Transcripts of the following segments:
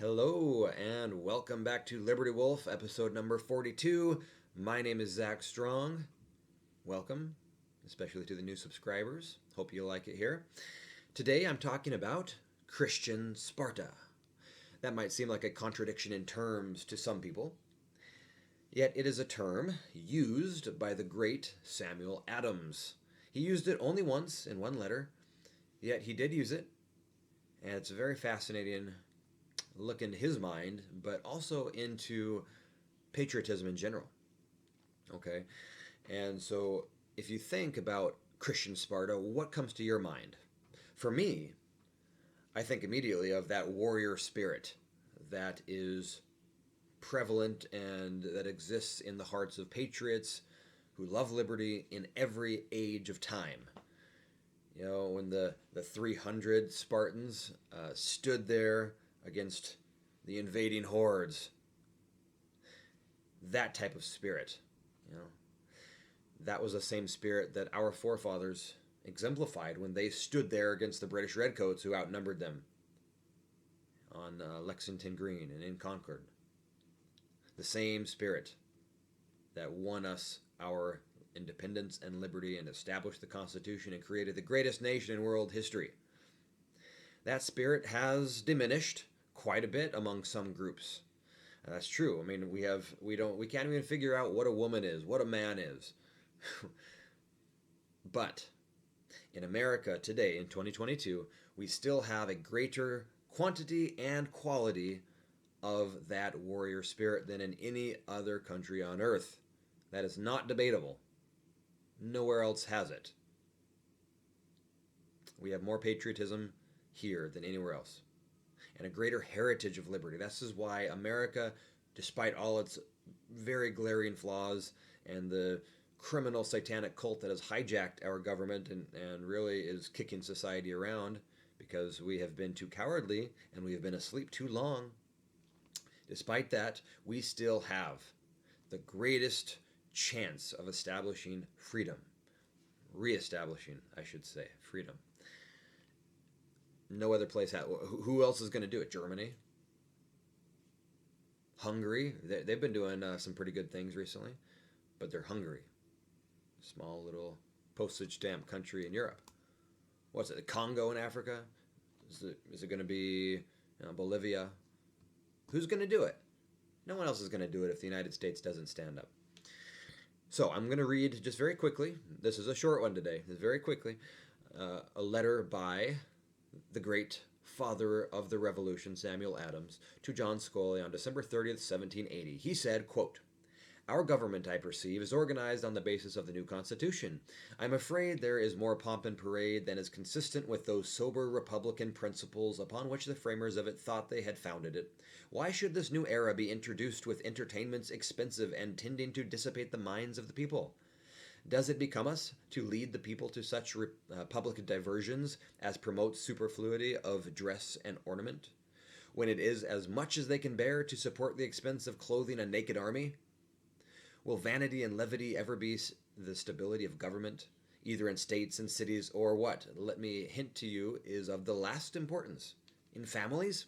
Hello, and welcome back to Liberty Wolf, episode number 42. My name is Zach Strong. Welcome, especially to the new subscribers. Hope you like it here. Today I'm talking about Christian Sparta. That might seem like a contradiction in terms to some people, yet it is a term used by the great Samuel Adams. He used it only once in one letter, yet he did use it, and it's a very fascinating look into his mind, but also into patriotism in general. Okay? And so if you think about Christian Sparta, what comes to your mind? For me, I think immediately of that warrior spirit that is prevalent and that exists in the hearts of patriots who love liberty in every age of time. You know, when the 300 Spartans stood there against the invading hordes. That type of spirit, that was the same spirit that our forefathers exemplified when they stood there against the British Redcoats who outnumbered them on Lexington Green and in Concord. The same spirit that won us our independence and liberty and established the Constitution and created the greatest nation in world history. That spirit has diminished quite a bit among some groups. And that's true. I mean, we can't even figure out what a woman is, what a man is. But in America today, in 2022, we still have a greater quantity and quality of that warrior spirit than in any other country on earth. That is not debatable. Nowhere else has it. We have more patriotism here than anywhere else, and a greater heritage of liberty. This is why America, despite all its very glaring flaws and the criminal satanic cult that has hijacked our government and really is kicking society around because we have been too cowardly and we have been asleep too long, despite that, we still have the greatest chance of establishing freedom. Reestablishing, I should say, freedom. No other place has. Who else is going to do it? Germany? Hungary? They've been doing some pretty good things recently, but they're Hungary. Small little postage stamp country in Europe. What's it? The Congo in Africa? Is it going to be Bolivia? Who's going to do it? No one else is going to do it if the United States doesn't stand up. So I'm going to read just very quickly. This is a short one today. Just very quickly, a letter by the great father of the revolution, Samuel Adams, to John Scully on December 30th, 1780. He said, quote, "Our government, I perceive, is organized on the basis of the new Constitution. I'm afraid there is more pomp and parade than is consistent with those sober republican principles upon which the framers of it thought they had founded it. Why should this new era be introduced with entertainments expensive and tending to dissipate the minds of the people? Does it become us to lead the people to such public diversions as promote superfluity of dress and ornament, when it is as much as they can bear to support the expense of clothing a naked army? Will vanity and levity ever be the stability of government, either in states and cities, or what, let me hint to you, is of the last importance, in families?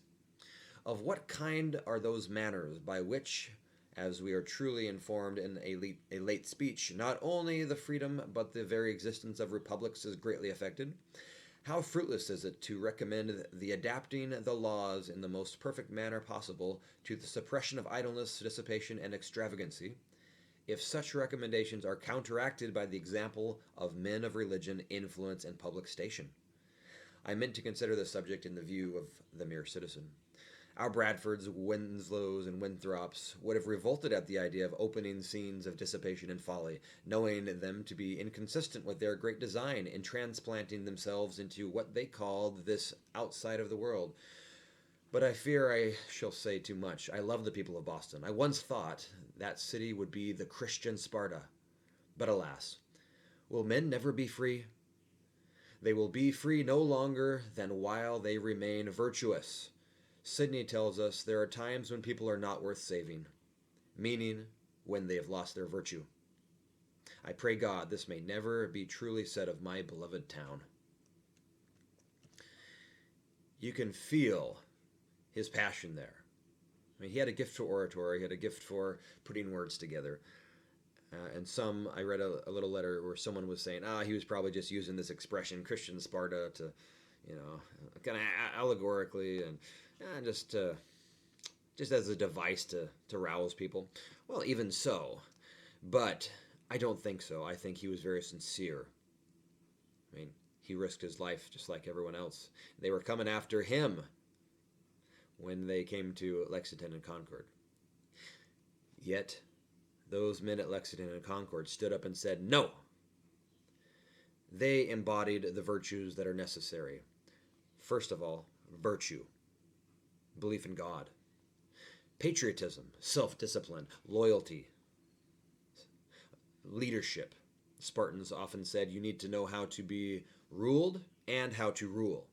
Of what kind are those manners by which, as we are truly informed in a late speech, not only the freedom but the very existence of republics is greatly affected? How fruitless is it to recommend the adapting the laws in the most perfect manner possible to the suppression of idleness, dissipation, and extravagancy, if such recommendations are counteracted by the example of men of religion, influence, and public station? I meant to consider the subject in the view of the mere citizen. Our Bradfords, Winslows, and Winthrops would have revolted at the idea of opening scenes of dissipation and folly, knowing them to be inconsistent with their great design in transplanting themselves into what they called this outside of the world. But I fear I shall say too much. I love the people of Boston. I once thought that city would be the Christian Sparta. But alas, will men never be free? They will be free no longer than while they remain virtuous. Sidney tells us there are times when people are not worth saving, meaning when they have lost their virtue. I pray God this may never be truly said of my beloved town." You can feel his passion there. I mean, he had a gift for oratory, he had a gift for putting words together. And some, I read a little letter where someone was saying, he was probably just using this expression, Christian Sparta, to, kind of allegorically and just as a device to rouse people. Well, even so, but I don't think so. I think he was very sincere. I mean, he risked his life just like everyone else. They were coming after him when they came to Lexington and Concord. Yet, those men at Lexington and Concord stood up and said, no. They embodied the virtues that are necessary. First of all, virtue, belief in God, patriotism, self-discipline, loyalty, leadership. Spartans often said you need to know how to be ruled and how to rule.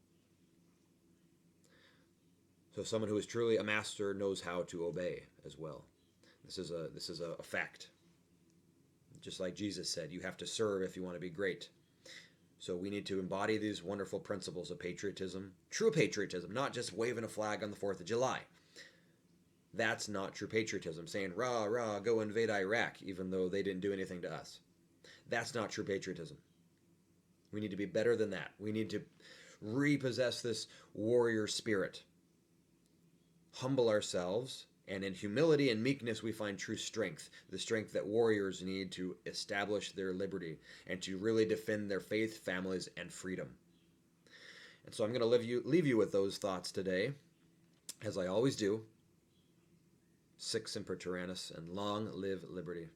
So someone who is truly a master knows how to obey as well. This is a fact. Just like Jesus said, you have to serve if you want to be great. So we need to embody these wonderful principles of patriotism, true patriotism, not just waving a flag on the 4th of July. That's not true patriotism, saying, rah, rah, go invade Iraq, even though they didn't do anything to us. That's not true patriotism. We need to be better than that. We need to repossess this warrior spirit. Humble ourselves, and in humility and meekness we find true strength, the strength that warriors need to establish their liberty and to really defend their faith, families, and freedom. And so I'm going to leave you with those thoughts today, as I always do. Sic semper tyrannis, and long live liberty.